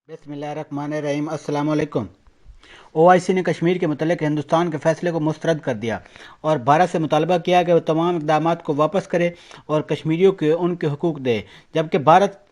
बिस्मिल्लाहिर्रहमानिर्रहीम। अस्सलाम वालेकुम। ओआईसी ने कश्मीर के मुतल्लिक़ हिंदुस्तान के फैसले को मुस्तरद कर दिया और भारत से मुतालबा किया कि वह तमाम इक़दाम को वापस करे और कश्मीरियों के उनके हुकूक दे। जबकि भारत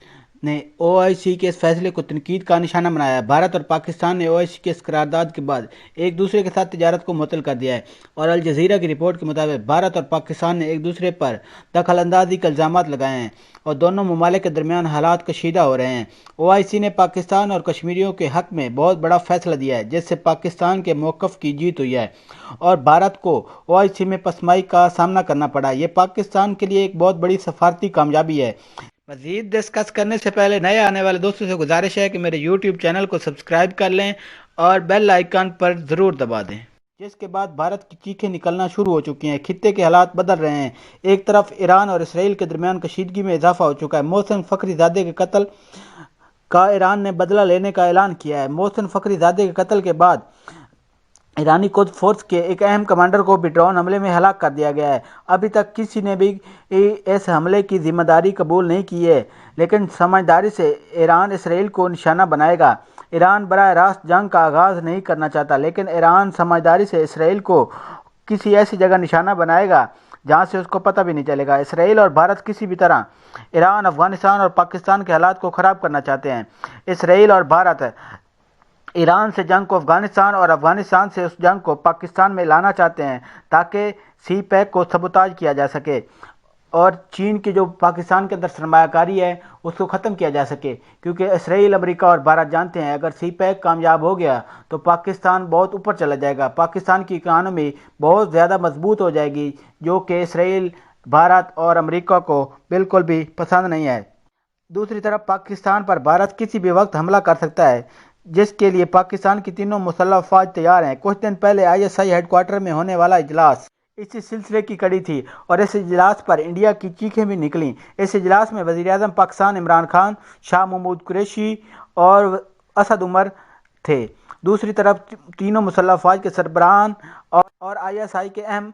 ने ओआईसी के इस फैसले को तनकीद का निशाना बनाया है। भारत और पाकिस्तान ने ओआईसी के इस करारदाद के बाद एक दूसरे के साथ तिजारत को मुअत्तल कर दिया है और अल जज़ीरा की रिपोर्ट के मुताबिक भारत और पाकिस्तान ने एक दूसरे पर दखल अंदाजी के इल्ज़ामात लगाए हैं और दोनों ममालिक के दरमियान हालात कशीदा हो रहे हैं। ओआईसी ने पाकिस्तान और कश्मीरियों के हक में बहुत बड़ा फैसला दिया है, जिससे पाकिस्तान के मौक़िफ़ की जीत हुई है और भारत को ओआईसी में पसमाई का सामना करना पड़ा। ये पाकिस्तान के लिए एक बहुत बड़ी सफारती कामयाबी है। मज़ीद डिस्कस करने से पहले नए आने वाले दोस्तों से गुजारिश है कि मेरे यूट्यूब चैनल को सब्सक्राइब कर लें और बेल आइकन पर ज़रूर दबा दें। जिसके बाद भारत की चीखें निकलना शुरू हो चुकी हैं। खित्ते के हालात बदल रहे हैं। एक तरफ ईरान और इसराइल के दरमियान कशीदगी में इजाफा हो चुका है। मोहसिन फ़खरीज़ादे के कत्ल का ईरान ने बदला लेने का ऐलान किया है। मोहसिन फ़खरीज़ादे के कत्ल के बाद ईरानी कुद फोर्स के एक अहम कमांडर को भी ड्रोन हमले में हलाक कर दिया गया है। अभी तक किसी ने भी इस हमले की जिम्मेदारी कबूल नहीं की है, लेकिन समझदारी से ईरान इसराइल को निशाना बनाएगा। ईरान बराह रास्त जंग का आगाज़ नहीं करना चाहता, लेकिन ईरान समझदारी से इसराइल को किसी ऐसी जगह निशाना बनाएगा जहां से उसको पता भी नहीं चलेगा। इसराइल और भारत किसी भी तरह ईरान, अफगानिस्तान और पाकिस्तान के हालात को ख़राब करना चाहते हैं। इसराइल और भारत ईरान से जंग को अफगानिस्तान और अफगानिस्तान से उस जंग को पाकिस्तान में लाना चाहते हैं ताकि सी पैक को सबूताज किया जा सके और चीन की जो पाकिस्तान के अंदर सरमायाकारी है उसको ख़त्म किया जा सके, क्योंकि इसराइल, अमेरिका और भारत जानते हैं अगर सी पैक कामयाब हो गया तो पाकिस्तान बहुत ऊपर चला जाएगा। पाकिस्तान की इकानमी बहुत ज़्यादा मजबूत हो जाएगी, जो कि इसराइल, भारत और अमेरिका को बिल्कुल भी पसंद नहीं है। दूसरी तरफ पाकिस्तान पर भारत किसी भी वक्त हमला कर सकता है, जिसके लिए पाकिस्तान की तीनों मुसल्लह अफवाज तैयार हैं। कुछ दिन पहले आईएसआई हेडक्वार्टर में होने वाला इजलास इसी सिलसिले की कड़ी थी और इस इजलास पर इंडिया की चीखें भी निकलीं। इस इजलास में वज़ीर-ए-आज़म पाकिस्तान इमरान खान, शाह महमूद कुरैशी और असद उमर थे। दूसरी तरफ तीनों मुसल्लह अफवाज के सरबराहान और आईएसआई के अहम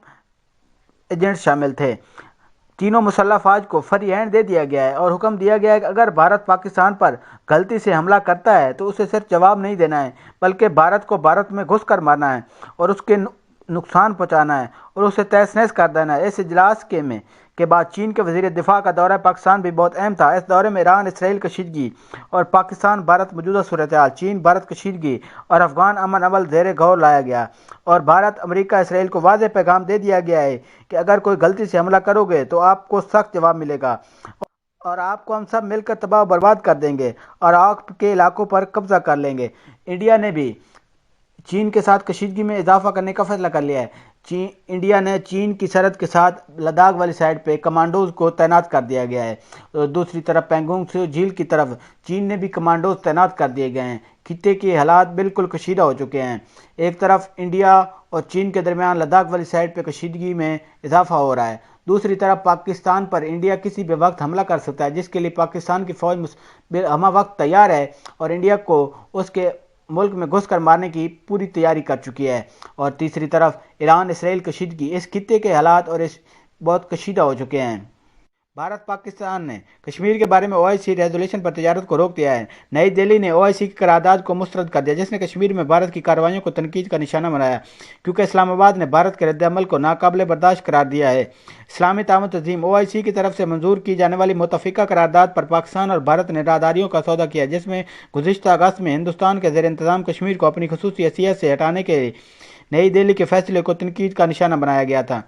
एजेंट शामिल थे। तीनों मुसल्लह अफवाज को फ्री हैंड दे दिया गया है और हुक्म दिया गया है कि अगर भारत पाकिस्तान पर गलती से हमला करता है तो उसे सिर्फ जवाब नहीं देना है, बल्कि भारत को भारत में घुस कर मारना है और उसके नुकसान पहुंचाना है और उसे तहस नहस कर देना है। इस इजलास के बाद चीन के वज़ीर दिफा का दौरा पाकिस्तान भी बहुत अहम था। इस दौरे में ईरान, इसराइल कशीदगी और पाकिस्तान भारत मौजूदा सूरत हाल, चीन भारत कशीदगी और अफगान अमन अमल ज़ेर गौर लाया गया और भारत, अमेरिका, इसराइल को वाज़ेह पैगाम दे दिया गया है कि अगर कोई गलती से हमला करोगे तो आपको सख्त जवाब मिलेगा और आपको हम सब मिलकर तबाह बर्बाद कर देंगे और आपके इलाकों पर कब्जा कर लेंगे। इंडिया ने भी चीन के साथ कशीदगी में इजाफा करने का फैसला कर लिया है। इंडिया ने चीन की सरहद के साथ लद्दाख वाली साइड पे कमांडोज को तैनात कर दिया गया है। तो दूसरी तरफ पेंगोंग से झील की तरफ चीन ने भी कमांडोज तैनात कर दिए गए हैं। खित्ते के हालात बिल्कुल कशीदा हो चुके हैं। एक तरफ इंडिया और चीन के दरमियान लद्दाख वाली साइड पे कशीदगी में इजाफा हो रहा है, दूसरी तरफ पाकिस्तान पर इंडिया किसी भी वक्त हमला कर सकता है, जिसके लिए पाकिस्तान की फ़ौज हमा वक्त तैयार है और इंडिया को उसके मुल्क में घुस कर मारने की पूरी तैयारी कर चुकी है। और तीसरी तरफ ईरान, इसराइल कशीदगी, इस खित्ते के हालात और इस बहुत कशीदा हो चुके हैं। भारत पाकिस्तान ने कश्मीर के बारे में ओआईसी रेजोल्यूशन पर तजारत को रोक दिया है। नई दिल्ली ने ओआईसी की करारदाद को मुस्तरद कर दिया, जिसने कश्मीर में भारत की कार्रवाइयों को तनकीद का निशाना बनाया, क्योंकि इस्लामाबाद ने भारत के रद्द-ए-अमल को नाकाबिले बर्दाश्त करार दिया है। इस्लामी ताउन तंजीम ओआईसी की तरफ से मंजूर की जाने वाली मुतफ़िका करारदाद पर पाकिस्तान और भारत ने राहदारियों का सौदा किया, जिसमें गुज़िश्ता अगस्त में हिंदुस्तान के ज़ेर इंतज़ाम कश्मीर को अपनी ख़ुसूसी हैसियत से हटाने के नई दिल्ली के फैसले को तनकीद का निशाना बनाया गया था।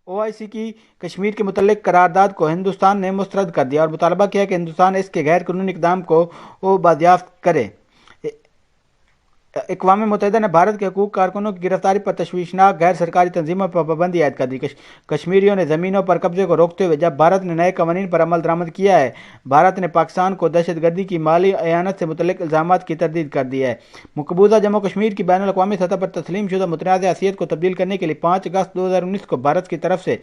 ओआईसी की कश्मीर के मुतल्लिक़ करारदाद को हिंदुस्तान ने मुस्तरद कर दिया और मुतालबा किया कि हिंदुस्तान इसके गैर कानूनी इक़दाम को बाजियाफ्त करे। अक़वाम मुत्तहिदा ने भारत के हकूक़ कारकुनों की गिरफ्तारी पर तशवीशनाक गैर सरकारी तंजीमों पर पाबंदी आयद कर दी। कश्मीरियों ने ज़मीनों पर कब्जे को रोकते हुए जब भारत ने नए कवानीन पर अमल दरामद किया है, भारत ने पाकिस्तान को दहशतगर्दी की माली एयानत से मुतल्लिक़ इल्ज़ामात की तरदीद कर दी है। मकबूजा जम्मू कश्मीर की बैनुल अक़वामी सतह पर तस्लीम शुदा मुतनाज़ हैसियत को तब्दील करने के लिए 5 अगस्त 2019 को भारत की तरफ से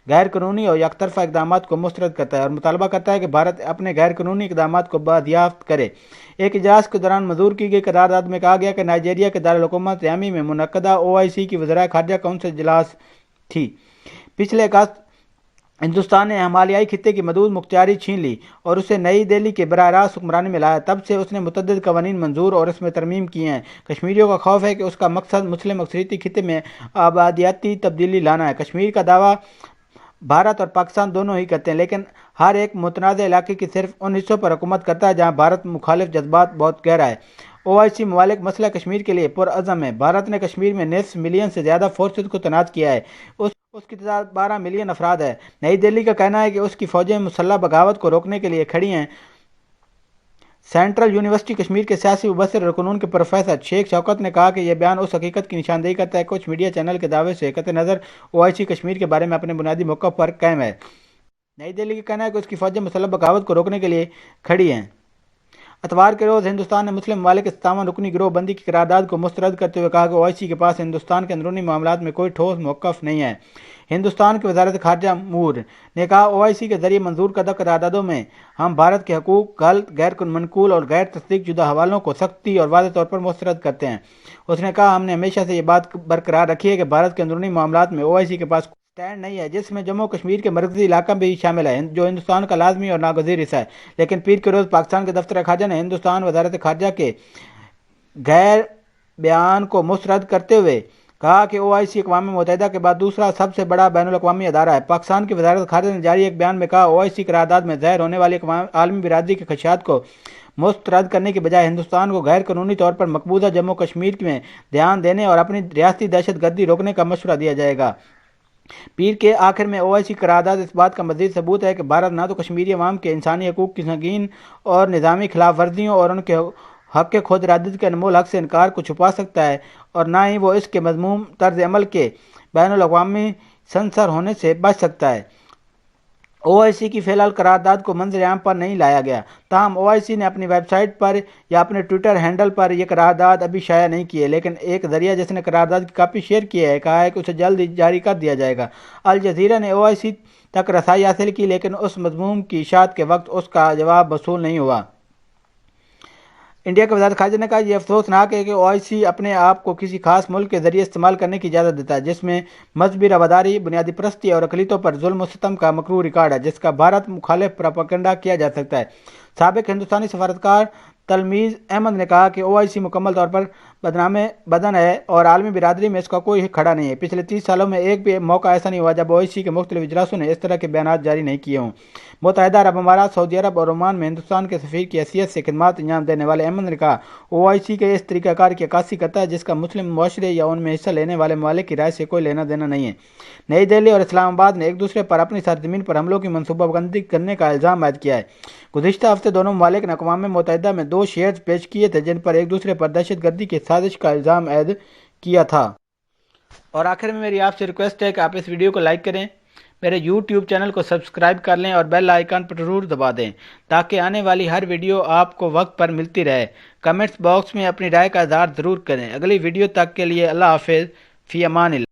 गैर कानूनी और यकतरफ़ा इक़दामात को मुस्तरद करता है और मुतालबा करता है कि भारत अपने गैर कानूनी इक़दामात को बाजियाफ्त करे। एक इजलास के दौरान मंजूर की गई करारदाद में कहा गया कि नाइजीरिया के दारुल हुकूमत यामी में मुनक्कदा ओआईसी की वज़राए ख़ारजा काउंसिल इजलास थी। पिछले अगस्त ہندوستان نے ہمالیائی خطے کی محدود مختاری چھین لی اور اسے نئی دہلی کے براہ راست حکمرانی میں لایا۔ تب سے اس نے متعدد قوانین منظور اور اس میں ترمیم کی ہیں۔ کشمیریوں کا خوف ہے کہ اس کا مقصد مسلم اکثریتی خطے میں آبادیاتی تبدیلی لانا ہے۔ کشمیر کا دعویٰ بھارت اور پاکستان دونوں ہی کرتے ہیں، لیکن ہر ایک متنازع علاقے کی صرف ان حصوں پر حکومت کرتا ہے جہاں بھارت مخالف جذبات بہت گہرا ہے۔ OIC ممالک مسئلہ کشمیر کے لیے پرعزم ہیں۔ بھارت نے کشمیر میں نصف ملین سے زیادہ فورسز کو تعینات کیا ہے۔ اس کی تعداد 12 ملین افراد ہے۔ نئی دہلی کا کہنا ہے کہ اس کی فوجیں مسلح بغاوت کو روکنے کے لیے کھڑی ہیں۔ سینٹرل یونیورسٹی کشمیر کے سیاسی مبصر اور قانون کے پروفیسر شیخ شوکت نے کہا کہ یہ بیان اس حقیقت کی نشاندہی کرتا ہے کہ کچھ میڈیا چینل کے دعوے سے قطع نظر OIC کشمیر کے بارے میں اپنے بنیادی موقف پر قائم ہے۔ نئی دہلی کا کہنا ہے کہ اس کی فوجیں مسلح بغاوت کو روکنے کے لیے کھڑی ہیں۔ اتوار کے روز ہندوستان نے مسلم ممالک کے 57 رکنی گروہ بندی کی قرارداد کو مسترد کرتے ہوئے کہا کہ OIC کے پاس ہندوستان کے اندرونی معاملات میں کوئی ٹھوس موقف نہیں ہے۔ ہندوستان کی وزارت خارجہ امور نے کہا OIC کے ذریعے منظور کردہ قراردادوں میں ہم بھارت کے حقوق، غلط، غیر منقول اور غیر تصدیق شدہ حوالوں کو سختی اور واضح طور پر مسترد کرتے ہیں۔ اس نے کہا ہم نے ہمیشہ سے یہ بات برقرار رکھی ہے کہ بھارت کے اندرونی معاملات میں OIC کے پاس اسٹینڈ نہیں ہے، جس میں جموں کشمیر کے مرکزی علاقہ بھی شامل ہے جو ہندوستان کا لازمی اور ناگزیر حصہ ہے۔ لیکن پیر کے روز پاکستان کے دفتر خارجہ نے ہندوستان وزارت خارجہ کے غیر بیان کو مسترد کرتے ہوئے کہا کہ OIC اقوام متحدہ کے بعد دوسرا سب سے بڑا بین الاقوامی ادارہ ہے۔ پاکستان کی وزارت خارجہ نے جاری ایک بیان میں کہا OIC قرارداد میں ظاہر ہونے والی عالمی برادری کے خدشات کو مسترد کرنے کے بجائے ہندوستان کو غیر قانونی طور پر مقبوضہ جموں کشمیر میں دھیان دینے اور اپنی ریاستی دہشت گردی روکنے کا مشورہ دیا جائے گا۔ پیر کے آخر میں OIC قرارداد اس بات کا مزید ثبوت ہے کہ بھارت نہ تو کشمیری عوام کے انسانی حقوق کی سنگین اور نظامی خلاف ورزیوں اور ان کے حق خود ارادت کے انمول حق سے انکار کو چھپا سکتا ہے اور نہ ہی وہ اس کے مذموم طرز عمل کے بین الاقوامی سنسر ہونے سے بچ سکتا ہے۔ OIC کی فی الحال قرارداد کو منظر عام پر نہیں لایا گیا، تاہم OIC نے اپنی ویب سائٹ پر یا اپنے ٹویٹر ہینڈل پر یہ قرارداد ابھی شائع نہیں کی ہے، لیکن ایک ذریعہ جس نے قرارداد کی کاپی شیئر کی ہے کہا ہے کہ اسے جلد ہی جاری کر دیا جائے گا۔ الجزیرہ نے OIC تک رسائی حاصل کی، لیکن اس مضمون کی اشاعت کے وقت اس کا جواب موصول نہیں ہوا۔ انڈیا کی وزارت خارجہ نے کہا یہ افسوسناک ہے کہ OIC اپنے آپ کو کسی خاص ملک کے ذریعے استعمال کرنے کی اجازت دیتا ہے جس میں مذہبی رواداری، بنیادی پرستی اور اقلیتوں پر ظلم و ستم کا مکروہ ریکارڈ ہے، جس کا بھارت مخالف پروپیگنڈا کیا جا سکتا ہے۔ سابق ہندوستانی سفارتکار تلمیز احمد نے کہا کہ OIC مکمل طور پر بدن ہے اور عالمی برادری میں اس کا کوئی کھڑا نہیں ہے۔ پچھلے 30 سالوں میں ایک بھی موقع ایسا نہیں ہوا جب OIC کے مختلف اجلاسوں نے اس طرح کے بیانات جاری نہیں کیے ہوں۔ متحدہ عرب امارات، سعودی عرب اور عمان میں ہندوستان کے سفیر کی حیثیت سے خدمات انجام دینے والے احمد نے کہا OIC کے اس طریقہ کار کی عکاسی کرتا ہے جس کا مسلم معاشرے یا ان میں حصہ لینے والے ممالک کی رائے سے کوئی لینا دینا نہیں ہے۔ نئی دہلی اور اسلام آباد نے ایک دوسرے پر اپنی سرزمین پر حملوں کی منصوبہ بندی کرنے کا الزام عائد کیا ہے۔ گزشتہ ہفتے دونوں ممالک نے اقوام متحدہ میں 2 شیئرز پیش کیے تھے جن پر ایک دوسرے پر دہشت گردی کی سازش کا الزام عائد کیا تھا۔ اور آخر میں میری آپ سے ریکویسٹ ہے کہ آپ اس ویڈیو کو لائک کریں، میرے YouTube چینل کو سبسکرائب کر لیں اور بیل آئیکن پر ضرور دبا دیں تاکہ آنے والی ہر ویڈیو آپ کو وقت پر ملتی رہے۔ کمنٹس باکس میں اپنی رائے کا اظہار ضرور کریں۔ اگلی ویڈیو تک کے لیے اللہ حافظ، فی امان اللہ۔